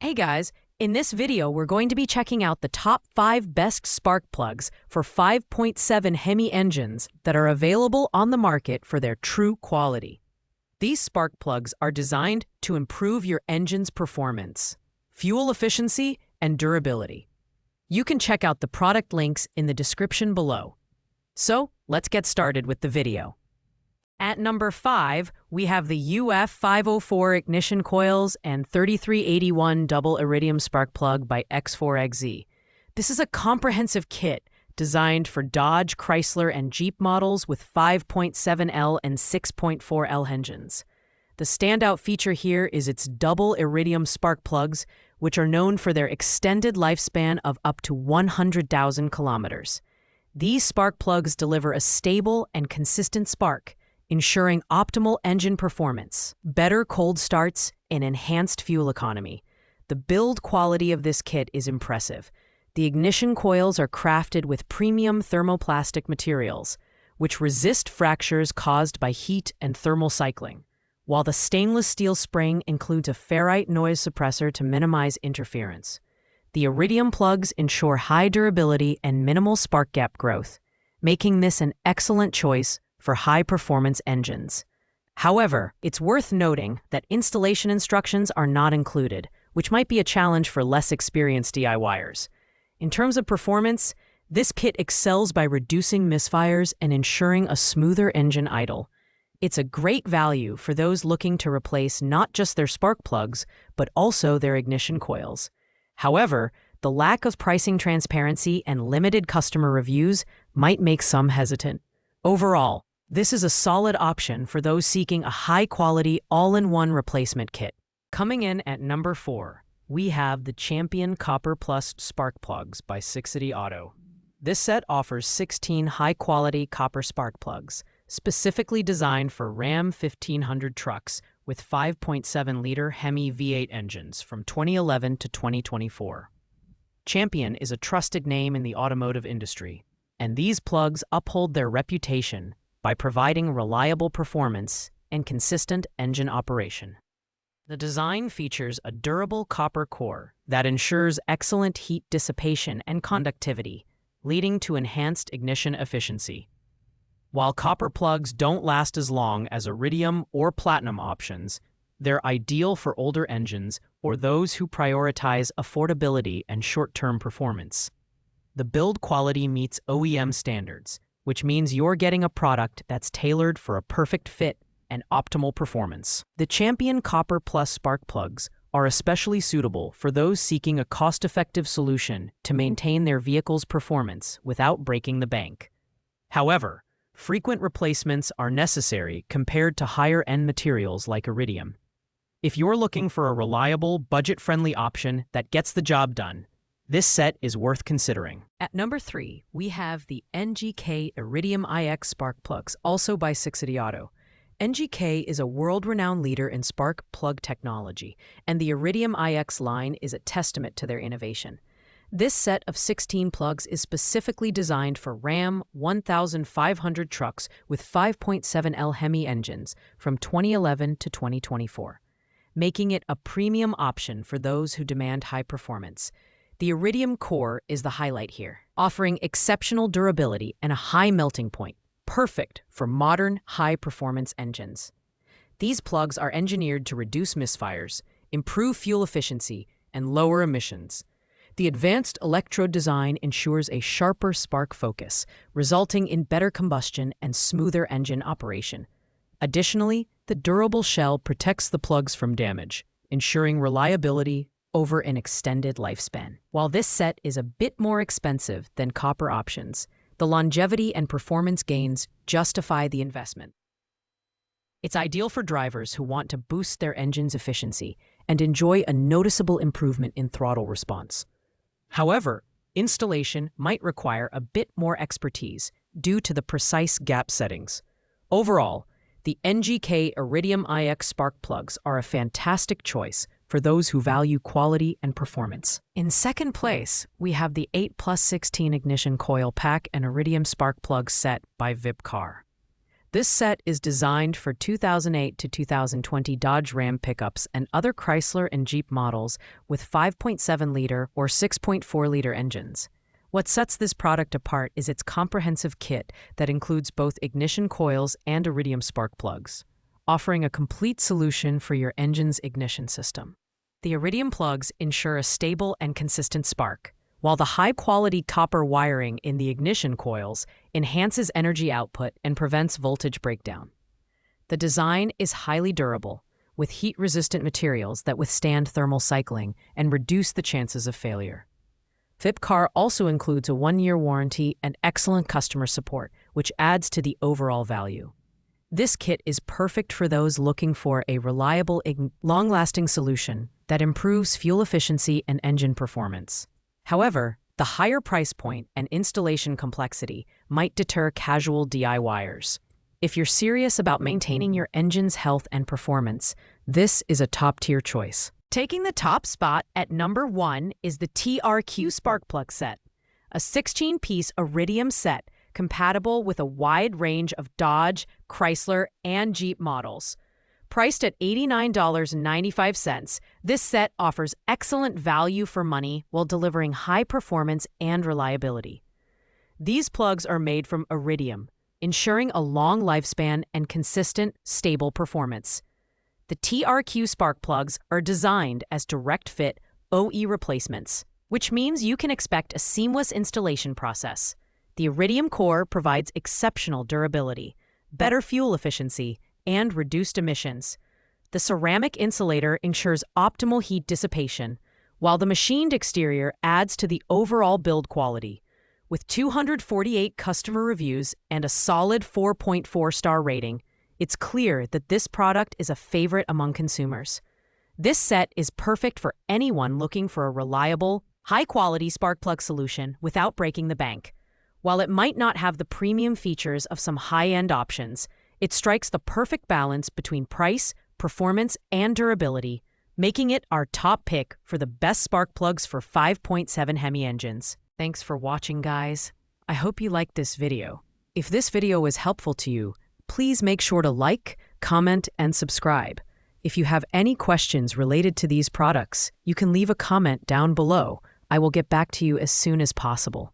Hey guys, in this video we're going to be checking out the top 5 best spark plugs for 5.7 Hemi engines that are available on the market for their true quality. These spark plugs are designed to improve your engine's performance, fuel efficiency, and durability. You can check out the product links in the description below. So, let's get started with the video. At number 5, we have the UF504 ignition coils and 3381 double iridium spark plug by X4XZ. This is a comprehensive kit designed for Dodge, Chrysler, and Jeep models with 5.7L and 6.4L engines. The standout feature here is its double iridium spark plugs, which are known for their extended lifespan of up to 100,000 kilometers. These spark plugs deliver a stable and consistent spark, ensuring optimal engine performance, better cold starts, and enhanced fuel economy. The build quality of this kit is impressive. The ignition coils are crafted with premium thermoplastic materials, which resist fractures caused by heat and thermal cycling, while the stainless steel spring includes a ferrite noise suppressor to minimize interference. The iridium plugs ensure high durability and minimal spark gap growth, making this an excellent choice for high-performance engines. However, it's worth noting that installation instructions are not included, which might be a challenge for less experienced DIYers. In terms of performance, this kit excels by reducing misfires and ensuring a smoother engine idle. It's a great value for those looking to replace not just their spark plugs, but also their ignition coils. However, the lack of pricing transparency and limited customer reviews might make some hesitant. Overall, this is a solid option for those seeking a high-quality, all-in-one replacement kit. Coming in at number 4, we have the Champion Copper Plus Spark Plugs by ACDelco. This set offers 16 high-quality copper spark plugs, specifically designed for Ram 1500 trucks with 5.7-liter Hemi V8 engines from 2011 to 2024. Champion is a trusted name in the automotive industry, and these plugs uphold their reputation by providing reliable performance and consistent engine operation. The design features a durable copper core that ensures excellent heat dissipation and conductivity, leading to enhanced ignition efficiency. While copper plugs don't last as long as iridium or platinum options, they're ideal for older engines or those who prioritize affordability and short-term performance. The build quality meets OEM standards, which means you're getting a product that's tailored for a perfect fit and optimal performance. The Champion Copper Plus spark plugs are especially suitable for those seeking a cost-effective solution to maintain their vehicle's performance without breaking the bank. However, frequent replacements are necessary compared to higher-end materials like iridium. If you're looking for a reliable, budget-friendly option that gets the job done, this set is worth considering. At number 3, we have the NGK Iridium iX spark plugs, also by ACDelco. NGK is a world-renowned leader in spark plug technology, and the Iridium iX line is a testament to their innovation. This set of 16 plugs is specifically designed for Ram 1500 trucks with 5.7L Hemi engines from 2011 to 2024, making it a premium option for those who demand high performance. The iridium core is the highlight here, offering exceptional durability and a high melting point, perfect for modern, high-performance engines. These plugs are engineered to reduce misfires, improve fuel efficiency, and lower emissions. The advanced electrode design ensures a sharper spark focus, resulting in better combustion and smoother engine operation. Additionally, the durable shell protects the plugs from damage, ensuring reliability over an extended lifespan. While this set is a bit more expensive than copper options, the longevity and performance gains justify the investment. It's ideal for drivers who want to boost their engine's efficiency and enjoy a noticeable improvement in throttle response. However, installation might require a bit more expertise due to the precise gap settings. Overall, the NGK Iridium iX spark plugs are a fantastic choice for those who value quality and performance. In second place, we have the 8+16 ignition coil pack and iridium spark plug set by Vipcar. This set is designed for 2008 to 2020 Dodge Ram pickups and other Chrysler and Jeep models with 5.7-liter or 6.4-liter engines. What sets this product apart is its comprehensive kit that includes both ignition coils and iridium spark plugs, offering a complete solution for your engine's ignition system. The iridium plugs ensure a stable and consistent spark, while the high-quality copper wiring in the ignition coils enhances energy output and prevents voltage breakdown. The design is highly durable, with heat-resistant materials that withstand thermal cycling and reduce the chances of failure. Fipcar also includes a 1-year warranty and excellent customer support, which adds to the overall value. This kit is perfect for those looking for a reliable, long-lasting solution that improves fuel efficiency and engine performance. However, the higher price point and installation complexity might deter casual DIYers. If you're serious about maintaining your engine's health and performance, this is a top-tier choice. Taking the top spot at number 1 is the TRQ Spark Plug set, a 16-piece iridium set compatible with a wide range of Dodge, Chrysler, and Jeep models. Priced at $89.95, this set offers excellent value for money while delivering high performance and reliability. These plugs are made from iridium, ensuring a long lifespan and consistent, stable performance. The TRQ spark plugs are designed as direct-fit OE replacements, which means you can expect a seamless installation process. The iridium core provides exceptional durability, better fuel efficiency, and reduced emissions. The ceramic insulator ensures optimal heat dissipation, while the machined exterior adds to the overall build quality. With 248 customer reviews and a solid 4.4-star rating, it's clear that this product is a favorite among consumers. This set is perfect for anyone looking for a reliable, high-quality spark plug solution without breaking the bank. While it might not have the premium features of some high-end options, it strikes the perfect balance between price, performance, and durability, making it our top pick for the best spark plugs for 5.7 Hemi engines. Thanks for watching, guys. I hope you liked this video. If this video was helpful to you, please make sure to like, comment, and subscribe. If you have any questions related to these products, you can leave a comment down below. I will get back to you as soon as possible.